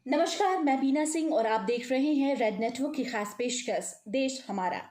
नमस्कार, मैं बीना सिंह और आप देख रहे हैं रेड नेटवर्क की खास पेशकश देश हमारा।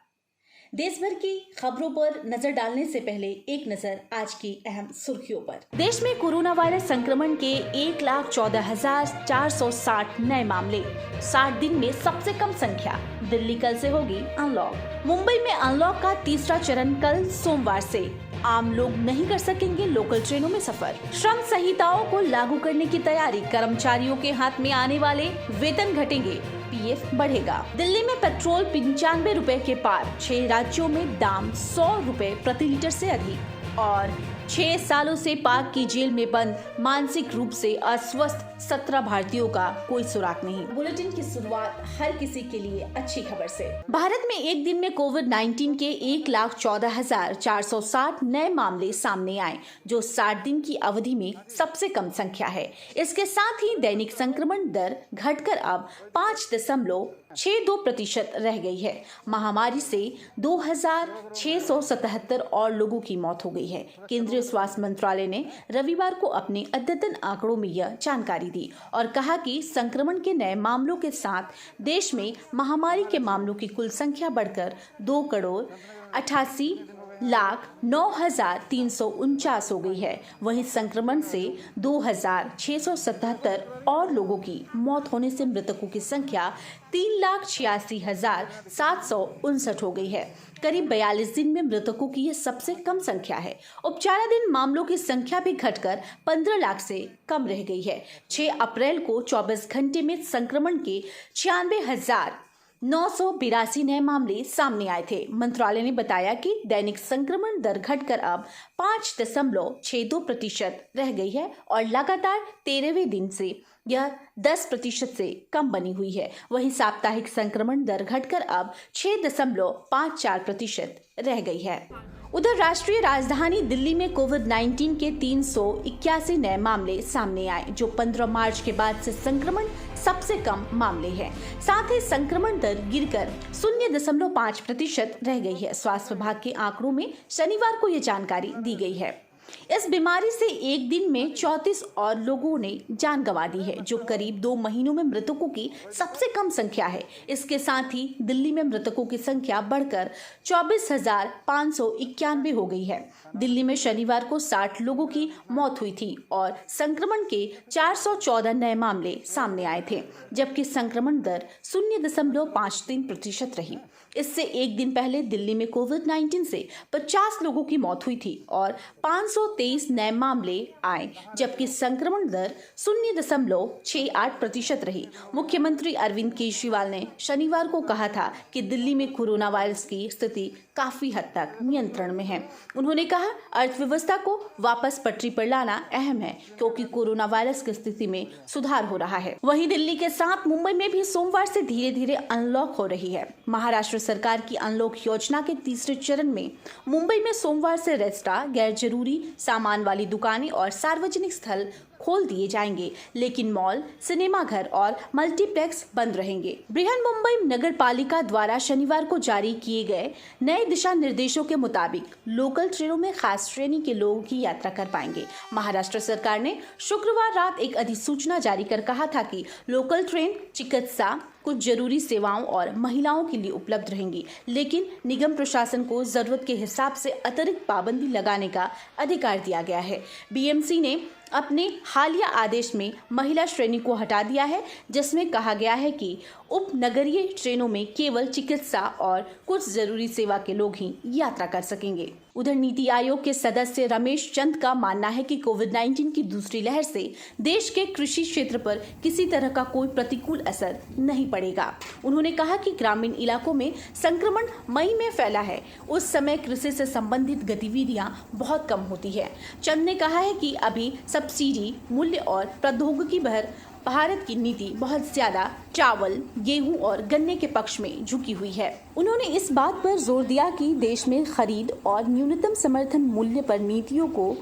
देश भर की खबरों पर नजर डालने से पहले एक नजर आज की अहम सुर्खियों पर। देश में कोरोना वायरस संक्रमण के 1,14,460 नए मामले, 60 दिन में सबसे कम संख्या। दिल्ली कल से होगी अनलॉक। मुंबई में अनलॉक का तीसरा चरण कल सोमवार से। आम लोग नहीं कर सकेंगे लोकल ट्रेनों में सफर। श्रम संहिताओं को लागू करने की तैयारी। कर्मचारियों के हाथ में आने वाले वेतन घटेंगे, पीएफ बढ़ेगा। दिल्ली में पेट्रोल 95 रुपए के पार। 6 राज्यों में दाम 100 रुपए प्रति लीटर से अधिक। और 6 सालों से पाक की जेल में बंद मानसिक रूप से अस्वस्थ 17 भारतीयों का कोई सुराग नहीं। बुलेटिन की शुरुआत हर किसी के लिए अच्छी खबर से। भारत में एक दिन में कोविड-19 के 1,14,460 नए मामले सामने आए, जो 60 दिन की अवधि में सबसे कम संख्या है। इसके साथ ही दैनिक संक्रमण दर घटकर अब 5.62% रह गई है। महामारी से 2,677 और लोगों की मौत हो गई है। केंद्रीय स्वास्थ्य मंत्रालय ने रविवार को अपने अद्यतन आंकड़ों में यह जानकारी दी और कहा कि संक्रमण के नए मामलों के साथ देश में महामारी के मामलों की कुल संख्या बढ़कर 2,88,09,349 हो गई है। वहीं संक्रमण से 2,677 और लोगों की मौत होने से मृतकों की संख्या 3,86,759 हो गई है। करीब 42 दिन में मृतकों की यह सबसे कम संख्या है। उपचाराधीन मामलों की संख्या भी घटकर 15 लाख से कम रह गई है। 6 अप्रैल को 24 घंटे में संक्रमण के 96,982 नए मामले सामने आए थे। मंत्रालय ने बताया कि दैनिक संक्रमण दर घटकर अब 5.62% रह गई है और लगातार 13वें दिन से यह 10% से कम बनी हुई है। वहीं साप्ताहिक संक्रमण दर घटकर अब 6.54% रह गई है। उधर राष्ट्रीय राजधानी दिल्ली में कोविड-19 के 381 नए मामले सामने आए, जो 15 मार्च के बाद से संक्रमण सबसे कम मामले हैं। साथ ही संक्रमण दर गिरकर 0.5% रह गई है। स्वास्थ्य विभाग के आंकड़ों में शनिवार को ये जानकारी दी गई है। इस बीमारी से एक दिन में 34 और लोगों ने जान गंवा दी है, जो करीब 2 महीनों में मृतकों की सबसे कम संख्या है। इसके साथ ही दिल्ली में मृतकों की संख्या बढ़कर 24,591 हो गई है। दिल्ली में शनिवार को 60 लोगों की मौत हुई थी और संक्रमण के 414 नए मामले सामने आए थे, जबकि संक्रमण दर 0.53% रही। इससे एक दिन पहले दिल्ली में कोविड-19 से 50 लोगों की मौत हुई थी और 523 नए मामले आए, जबकि संक्रमण दर 0.68% रही। मुख्यमंत्री अरविंद केजरीवाल ने शनिवार को कहा था कि दिल्ली में कोरोना वायरस की स्थिति काफी हद तक नियंत्रण में है। उन्होंने कहा, अर्थव्यवस्था को वापस पटरी पर लाना अहम है, क्योंकि कोरोना वायरस की स्थिति में सुधार हो रहा है। वहीं दिल्ली के साथ मुंबई में भी सोमवार से धीरे धीरे अनलॉक हो रही है। महाराष्ट्र सरकार की अनलॉक योजना के तीसरे चरण में मुंबई में सोमवार से रेस्टोरेंट, गैर जरूरी सामान वाली दुकानें और सार्वजनिक स्थल खोल दिए जाएंगे, लेकिन मॉल, सिनेमाघर और मल्टीप्लेक्स बंद रहेंगे। बृहन मुंबई नगर पालिका द्वारा शनिवार को जारी किए गए नए दिशा निर्देशों के मुताबिक लोकल ट्रेनों में खास श्रेणी के लोगों की यात्रा कर पाएंगे। महाराष्ट्र सरकार ने शुक्रवार रात एक अधिसूचना जारी कर कहा था कि लोकल ट्रेन चिकित्सा, कुछ जरूरी सेवाओं और महिलाओं के लिए उपलब्ध रहेंगी, लेकिन निगम प्रशासन को जरूरत के हिसाब से अतिरिक्त पाबंदी लगाने का अधिकार दिया गया है। बीएमसी ने अपने हालिया आदेश में महिला श्रेणी को हटा दिया है, जिसमें कहा गया है कि उपनगरीय ट्रेनों में केवल चिकित्सा और कुछ जरूरी सेवा के लोग ही यात्रा कर सकेंगे। उधर नीति आयोग के सदस्य रमेश चंद का मानना है कि कोविड-19 की दूसरी लहर से देश के कृषि क्षेत्र पर किसी तरह का कोई प्रतिकूल असर नहीं पड़ेगा। उन्होंने कहा कि ग्रामीण इलाकों में संक्रमण मई में फैला है, उस समय कृषि से संबंधित गतिविधियां बहुत कम होती है। चंद ने कहा है कि अभी सब्सिडी, मूल्य और प्रौद्योगिकी पर भारत की नीति बहुत ज्यादा चावल, गेहूं और गन्ने के पक्ष में झुकी हुई है। उन्होंने इस बात पर जोर दिया कि देश में खरीद और न्यूनतम समर्थन मूल्य पर नीतियों को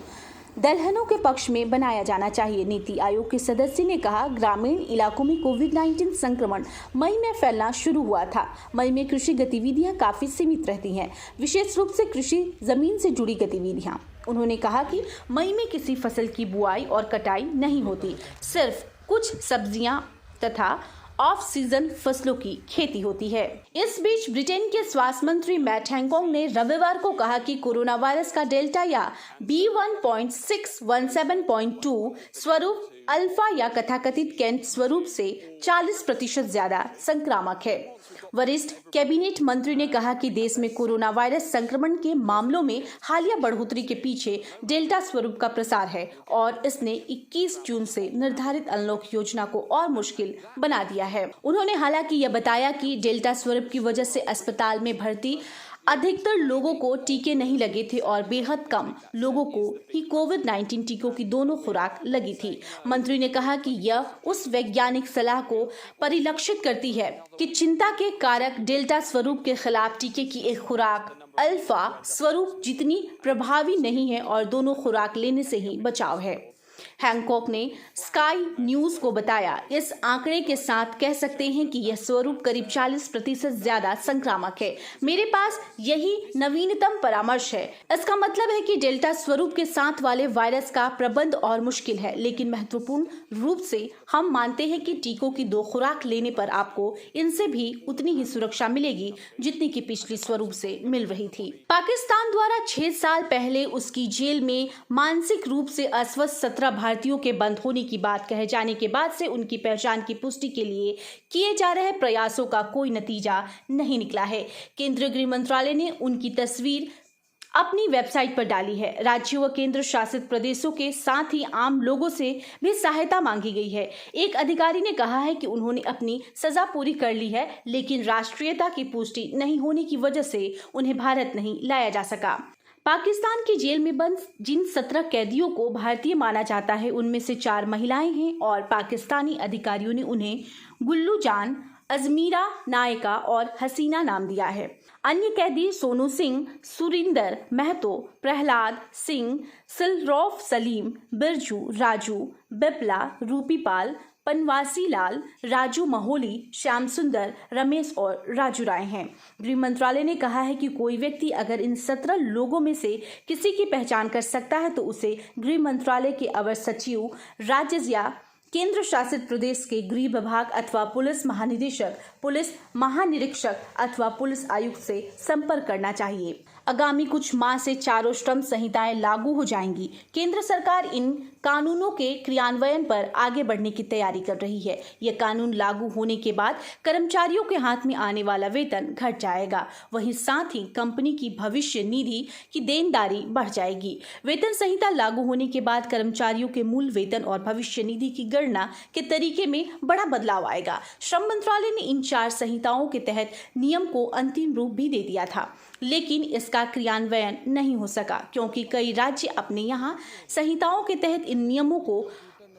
दलहनों के पक्ष में बनाया जाना चाहिए। नीति आयोग के सदस्य ने कहा, ग्रामीण इलाकों में कोविड-19 संक्रमण मई में फैलना शुरू हुआ था। मई में कृषि गतिविधियां काफी सीमित रहती हैं, विशेष रूप से कृषि जमीन से जुड़ी गतिविधियां। उन्होंने कहा कि मई में किसी फसल की बुआई और कटाई नहीं होती, सिर्फ कुछ सब्जियां तथा ऑफ सीजन फसलों की खेती होती है। इस बीच ब्रिटेन के स्वास्थ्य मंत्री मैट हैंकॉक ने रविवार को कहा कि कोरोना वायरस का डेल्टा या B1.617.2 स्वरूप अल्फा या तथाकथित केंट स्वरूप से 40% ज्यादा संक्रामक है। वरिष्ठ कैबिनेट मंत्री ने कहा कि देश में कोरोना वायरस संक्रमण के मामलों में हालिया बढ़ोतरी के पीछे डेल्टा स्वरूप का प्रसार है और इसने 21 जून से निर्धारित अनलॉक योजना को और मुश्किल बना दिया है। उन्होंने हालांकि यह बताया कि डेल्टा स्वरूप की वजह से अस्पताल में भर्ती अधिकतर लोगों को टीके नहीं लगे थे और बेहद कम लोगों को ही कोविड-19 टीकों की दोनों खुराक लगी थी। मंत्री ने कहा कि यह उस वैज्ञानिक सलाह को परिलक्षित करती है कि चिंता के कारक डेल्टा स्वरूप के खिलाफ टीके की एक खुराक अल्फा स्वरूप जितनी प्रभावी नहीं है और दोनों खुराक लेने से ही बचाव है। हैंकॉक ने स्काई न्यूज को बताया, इस आंकड़े के साथ कह सकते हैं कि यह स्वरूप करीब 40% ज्यादा संक्रामक है। मेरे पास यही नवीनतम परामर्श है। इसका मतलब है कि डेल्टा स्वरूप के साथ वाले वायरस का प्रबंध और मुश्किल है, लेकिन महत्वपूर्ण रूप से हम मानते हैं कि टीकों की 2 खुराक लेने पर आपको इनसे भी उतनी ही सुरक्षा मिलेगी जितनी की पिछली स्वरूप से मिल रही थी। पाकिस्तान द्वारा 6 साल पहले उसकी जेल में मानसिक रूप से अस्वस्थ 17 भारतीयों के बंद होने की बात कहे जाने के बाद से उनकी पहचान की पुष्टि के लिए किए जा रहे प्रयासों का कोई नतीजा नहीं निकला है। केंद्रीय गृह मंत्रालय ने उनकी तस्वीर अपनी वेबसाइट पर डाली है। राज्यों व केंद्र शासित प्रदेशों के साथ ही आम लोगों से भी सहायता मांगी गई है। एक अधिकारी ने कहा है कि उन्होंने अपनी सजा पूरी कर ली है, लेकिन राष्ट्रीयता की पुष्टि नहीं होने की वजह से उन्हें भारत नहीं लाया जा सका। पाकिस्तान की जेल में बंद जिन 17 कैदियों को भारतीय माना जाता है उनमें से 4 महिलाएं हैं और पाकिस्तानी अधिकारियों ने उन्हें गुल्लू जान, अजमीरा नायका और हसीना नाम दिया है। अन्य कैदी सोनू सिंह, सुरिंदर महतो, प्रहलाद सिंह, सिलरौफ सलीम, बिरजू, राजू, बिपला, रूपीपाल, पनवासी लाल, राजू महोली, श्याम सुंदर, रमेश और राजू राय हैं। गृह मंत्रालय ने कहा है कि कोई व्यक्ति अगर इन 17 लोगों में से किसी की पहचान कर सकता है तो उसे गृह मंत्रालय के अवर सचिव, राज्य या केंद्र शासित प्रदेश के गृह विभाग अथवा पुलिस महानिदेशक, पुलिस महानिरीक्षक अथवा पुलिस आयुक्त से संपर्क करना चाहिए। आगामी कुछ माह से चारों श्रम संहिताएं लागू हो जाएंगी। केंद्र सरकार इन कानूनों के क्रियान्वयन पर आगे बढ़ने की तैयारी कर रही है। यह कानून लागू होने के बाद कर्मचारियों के हाथ में आने वाला वेतन घट जाएगा, वहीं साथ ही कंपनी की भविष्य निधि की देनदारी बढ़ जाएगी। वेतन संहिता लागू होने के बाद कर्मचारियों के मूल वेतन और भविष्य निधि की गणना के तरीके में बड़ा बदलाव आएगा। श्रम मंत्रालय ने इन 4 संहिताओं के तहत नियम को अंतिम रूप भी दे दिया था, लेकिन इसका क्रियान्वयन नहीं हो सका क्योंकि कई राज्य अपने यहाँ संहिताओं के तहत इन नियमों को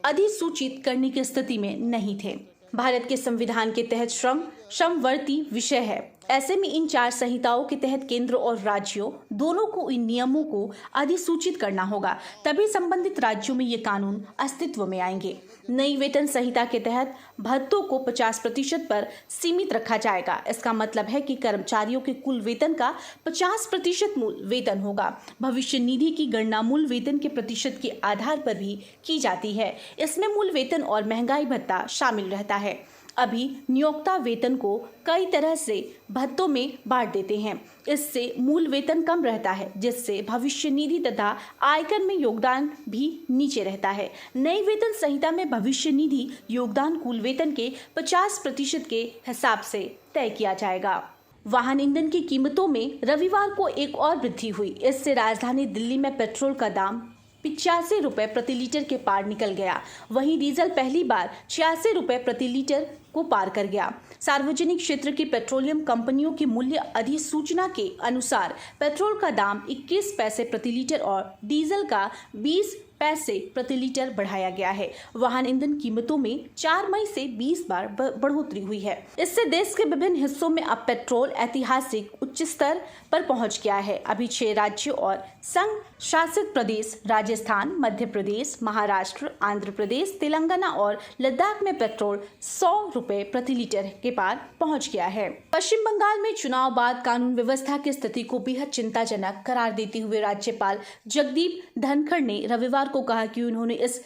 अधिसूचित करने की स्थिति में नहीं थे। भारत के संविधान के तहत श्रम समवर्ती विषय है। ऐसे में इन 4 संहिताओं के तहत केंद्र और राज्यों दोनों को इन नियमों को अधिसूचित करना होगा, तभी संबंधित राज्यों में ये कानून अस्तित्व में आएंगे। नई वेतन संहिता के तहत भत्तों को 50% पर सीमित रखा जाएगा। इसका मतलब है कि कर्मचारियों के कुल वेतन का 50% मूल वेतन होगा। भविष्य निधि की गणना मूल वेतन के प्रतिशत के आधार पर भी की जाती है। इसमें मूल वेतन और महंगाई भत्ता शामिल रहता है। अभी नियोक्ता वेतन को कई तरह से भत्तों में बांट देते हैं। इससे मूल वेतन कम रहता है, जिससे भविष्य निधि तथा आयकर में योगदान भी नीचे रहता है। नई वेतन संहिता में भविष्य निधि योगदान कुल वेतन के 50% के हिसाब से तय किया जाएगा। वाहन ईंधन की कीमतों में रविवार को एक और वृद्धि हुई। इससे राजधानी दिल्ली में पेट्रोल का दाम 85 रुपए प्रति लीटर के पार निकल गया। वहीं डीजल पहली बार 86 रुपए प्रति लीटर को पार कर गया। सार्वजनिक क्षेत्र की पेट्रोलियम कंपनियों की मूल्य अधिसूचना के अनुसार पेट्रोल का दाम 21 पैसे प्रति लीटर और डीजल का 20 पैसे प्रति लीटर बढ़ाया गया है। वाहन ईंधन कीमतों में 4 मई से 20 बार बढ़ोतरी हुई है। इससे देश के विभिन्न हिस्सों में अब पेट्रोल ऐतिहासिक उच्च स्तर पर पहुंच गया है। अभी 6 राज्यों और संघ शासित प्रदेश राजस्थान, मध्य प्रदेश, महाराष्ट्र, आंध्र प्रदेश, तेलंगाना और लद्दाख में पेट्रोल 100 रुपए प्रति लीटर के पार पहुंच गया है। पश्चिम बंगाल में चुनाव बाद कानून व्यवस्था की स्थिति को बेहद चिंताजनक करार देते हुए राज्यपाल जगदीप धनखड़ ने रविवार को कहा कि उन्होंने इस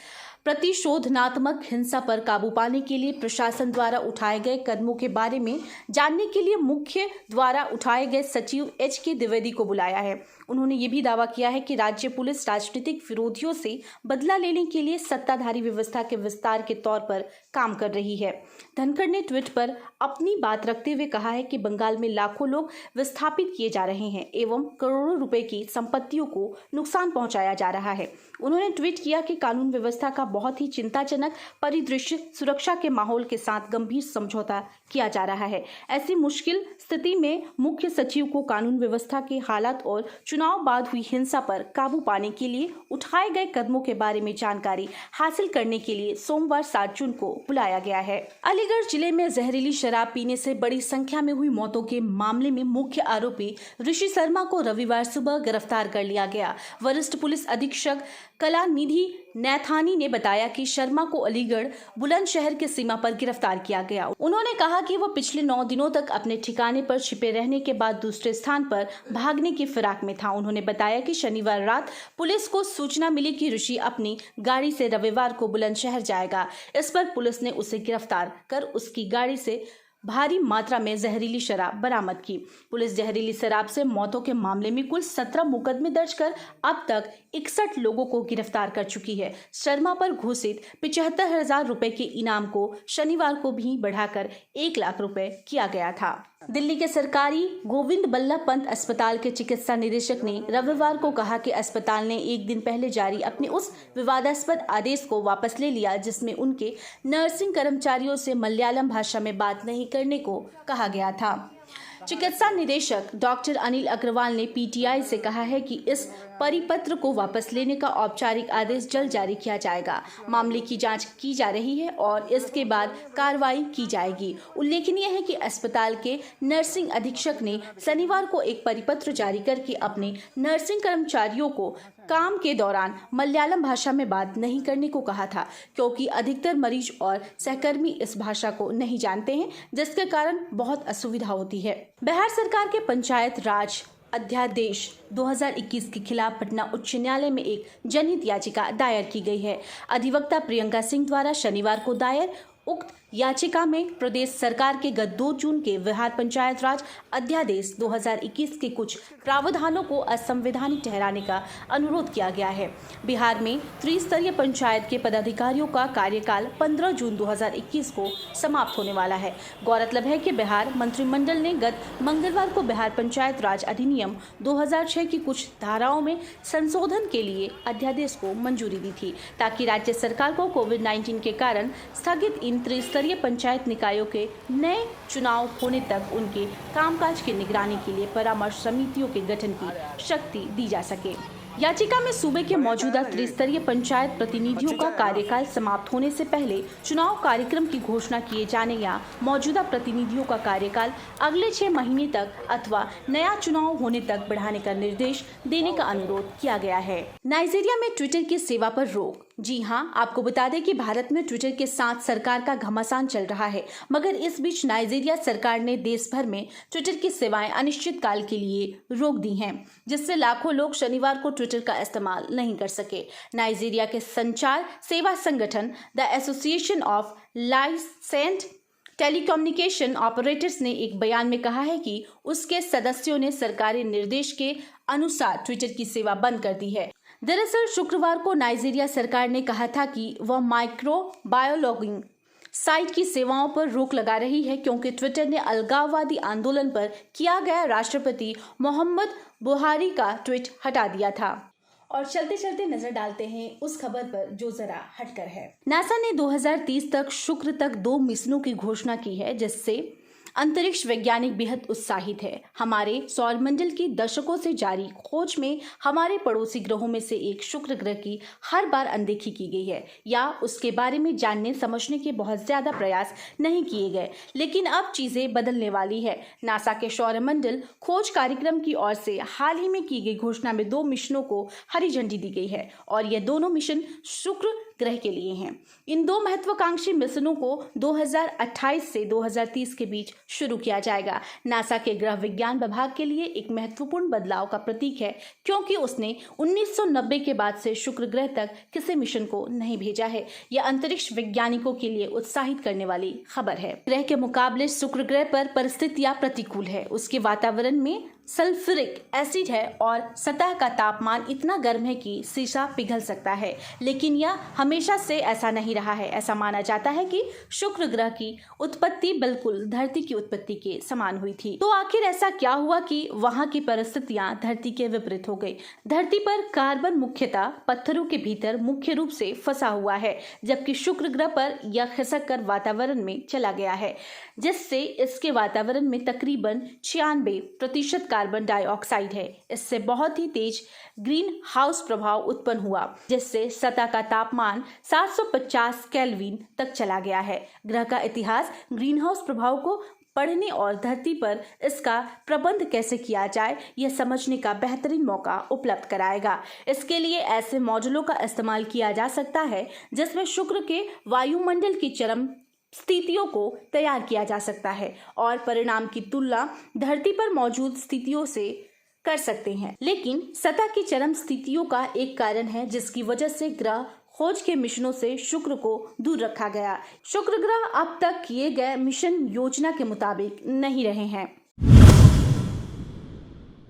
प्रतिशोधनात्मक हिंसा पर काबू पाने के लिए प्रशासन द्वारा उठाए गए कदमों के बारे में जानने के लिए मुख्य द्वारा उठाए गए सचिव HK द्विवेदी को बुलाया है। उन्होंने ये भी दावा किया है कि राज्य पुलिस राजनीतिक विरोधियों से बदला लेने के लिए सत्ताधारी व्यवस्था के विस्तार के तौर पर काम कर रही है। धनखड़ ने ट्वीट पर अपनी बात रखते हुए कहा है कि बंगाल में लाखों लोग विस्थापित किए जा रहे हैं एवं करोड़ों रुपए की संपत्तियों को नुकसान पहुंचाया जा रहा है। उन्होंने ट्वीट किया कि कानून व्यवस्था का बहुत ही चिंताजनक परिदृश्य, सुरक्षा के माहौल के साथ गंभीर समझौता किया जा रहा है। ऐसी मुश्किल स्थिति में मुख्य सचिव को कानून व्यवस्था के हालात और चुनाव बाद हुई हिंसा पर काबू पाने के लिए उठाए गए कदमों के बारे में जानकारी हासिल करने के लिए सोमवार 7 जून को बुलाया गया है। अलीगढ़ जिले में जहरीली शराब पीने से बड़ी संख्या में हुई मौतों के मामले में मुख्य आरोपी ऋषि शर्मा को रविवार सुबह गिरफ्तार कर लिया गया। वरिष्ठ पुलिस अधीक्षक कलानिधि नैथानी ने बताया कि शर्मा को अलीगढ़ बुलंदशहर के सीमा पर गिरफ्तार किया गया। उन्होंने कहा कि वो पिछले 9 दिनों तक अपने ठिकाने पर छिपे रहने के बाद दूसरे स्थान पर भागने की फिराक में था। उन्होंने बताया कि शनिवार रात पुलिस को सूचना मिली कि ऋषि अपनी गाड़ी से रविवार को बुलंदशहर जाएगा। इस पर पुलिस ने उसे गिरफ्तार कर उसकी गाड़ी से भारी मात्रा में जहरीली शराब बरामद की। पुलिस जहरीली शराब से मौतों के मामले में कुल 17 मुकदमे दर्ज कर अब तक 61 लोगों को गिरफ्तार कर चुकी है। शर्मा पर घोषित 75,000 रुपए के इनाम को शनिवार को भी बढ़ाकर 1 लाख रुपए किया गया था। दिल्ली के सरकारी गोविंद बल्लभ पंत अस्पताल के चिकित्सा निदेशक ने रविवार को कहा कि अस्पताल ने 1 दिन पहले जारी अपने उस विवादास्पद आदेश को वापस ले लिया जिसमें उनके नर्सिंग कर्मचारियों से मलयालम भाषा में बात नहीं करने को कहा गया था। चिकित्सा निदेशक डॉक्टर अनिल अग्रवाल ने PTI से कहा है कि इस परिपत्र को वापस लेने का औपचारिक आदेश जल्द जारी किया जाएगा। मामले की जांच की जा रही है और इसके बाद कार्रवाई की जाएगी। उल्लेखनीय है कि अस्पताल के नर्सिंग अधीक्षक ने शनिवार को एक परिपत्र जारी करके अपने नर्सिंग कर्मचारियों को काम के दौरान मलयालम भाषा में बात नहीं करने को कहा था, क्योंकि अधिकतर मरीज और सहकर्मी इस भाषा को नहीं जानते हैं, जिसके कारण बहुत असुविधा होती है। बिहार सरकार के पंचायत राज अध्यादेश 2021 के खिलाफ पटना उच्च न्यायालय में एक जनहित याचिका दायर की गई है। अधिवक्ता प्रियंका सिंह द्वारा शनिवार को दायर उक्त याचिका में प्रदेश सरकार के गत 2 जून के बिहार पंचायत राज अध्यादेश 2021 के कुछ प्रावधानों को असंवैधानिक ठहराने का अनुरोध किया गया है। बिहार में त्रिस्तरीय पंचायत के पदाधिकारियों का कार्यकाल 15 जून 2021 को समाप्त होने वाला है। गौरतलब है कि बिहार मंत्रिमंडल ने गत मंगलवार को बिहार पंचायत राज अधिनियम 2006 की कुछ धाराओं में संशोधन के लिए अध्यादेश को मंजूरी दी थी, ताकि राज्य सरकार को कोविड-19 के कारण स्थगित इन त्रिस्तरीय पंचायत निकायों के नए चुनाव होने तक उनके कामकाज की निगरानी के लिए परामर्श समितियों के गठन की शक्ति दी जा सके। याचिका में सूबे के मौजूदा त्रिस्तरीय पंचायत प्रतिनिधियों का कार्यकाल समाप्त होने से पहले चुनाव कार्यक्रम की घोषणा किए जाने या मौजूदा प्रतिनिधियों का कार्यकाल अगले 6 महीने तक अथवा नया चुनाव होने तक बढ़ाने का निर्देश देने का अनुरोध किया गया है। नाइजीरिया में ट्विटर की सेवा पर रोक। जी हां, आपको बता दें कि भारत में ट्विटर के साथ सरकार का घमासान चल रहा है, मगर इस बीच नाइजीरिया सरकार ने देश भर में ट्विटर की सेवाएं अनिश्चित काल के लिए रोक दी हैं, जिससे लाखों लोग शनिवार को ट्विटर का इस्तेमाल नहीं कर सके। नाइजीरिया के संचार सेवा संगठन the association of licensed telecommunication operators ने एक बयान में कहा है कि उसके सदस्यों ने सरकारी निर्देश के अनुसार ट्विटर की सेवा बंद कर दी है। दरअसल शुक्रवार को नाइजीरिया सरकार ने कहा था कि वह माइक्रोबायोलॉगिंग साइट की सेवाओं पर रोक लगा रही है, क्योंकि ट्विटर ने अलगाववादी आंदोलन पर किया गया राष्ट्रपति मोहम्मद बुहारी का ट्वीट हटा दिया था। और चलते चलते नजर डालते हैं उस खबर पर जो जरा हटकर है। नासा ने 2030 तक शुक्र तक 2 मिशनों की घोषणा की है, जिससे अंतरिक्ष वैज्ञानिक बेहद उत्साहित है। हमारे सौरमंडल की दशकों से जारी खोज में हमारे पड़ोसी ग्रहों में से एक शुक्र ग्रह की हर बार अनदेखी की गई है या उसके बारे में जानने समझने के बहुत ज्यादा प्रयास नहीं किए गए, लेकिन अब चीजें बदलने वाली है। नासा के सौरमंडल खोज कार्यक्रम की ओर से हाल ही में की गई घोषणा में 2 मिशनों को हरी झंडी दी गई है और यह दोनों मिशन शुक्र ग्रह के लिए हैं। इन 2 महत्वाकांक्षी मिशनों को 2028 से 2030 के बीच शुरू किया जाएगा। नासा के ग्रह विज्ञान विभाग के लिए एक महत्वपूर्ण बदलाव का प्रतीक है, क्योंकि उसने 1990 के बाद से शुक्र ग्रह तक किसी मिशन को नहीं भेजा है। यह अंतरिक्ष वैज्ञानिकों के लिए उत्साहित करने वाली खबर है। ग्रह के मुकाबले शुक्र ग्रह पर परिस्थितियां प्रतिकूल है। उसके वातावरण में सल्फ्यूरिक एसिड है और सतह का तापमान इतना गर्म है कि शीशा पिघल सकता है, लेकिन यह हमेशा से ऐसा नहीं रहा है। ऐसा माना जाता है कि शुक्र ग्रह की उत्पत्ति बिल्कुल धरती की उत्पत्ति के समान हुई थी। तो आखिर ऐसा क्या हुआ कि वहां की परिस्थितियां धरती के विपरीत हो गई? धरती पर कार्बन मुख्यतः पत्थरों के भीतर मुख्य रूप से फंसा हुआ है, जबकि शुक्र ग्रह पर यह खिसक कर वातावरण में चला गया है, जिससे इसके वातावरण में तकरीबन 96% कार्बन डाइऑक्साइड है। इससे बहुत ही तेज ग्रीन हाउस प्रभाव उत्पन्न हुआ, जिससे सतह का तापमान 750 केल्विन तक चला गया है। ग्रह का इतिहास ग्रीन हाउस प्रभाव को पढ़ने और धरती पर इसका प्रबंध कैसे किया जाए, यह समझने का बेहतरीन मौका उपलब्ध कराएगा। इसके लिए ऐसे मॉडलों का इस्तेमाल किया जा सकता है जिसमें शुक्र के वायुमंडल की चरम स्थितियों को तैयार किया जा सकता है और परिणाम की तुलना धरती पर मौजूद स्थितियों से कर सकते हैं। लेकिन सतह की चरम स्थितियों का एक कारण है जिसकी वजह से ग्रह खोज के मिशनों से शुक्र को दूर रखा गया। शुक्र ग्रह अब तक किए गए मिशन योजना के मुताबिक नहीं रहे हैं।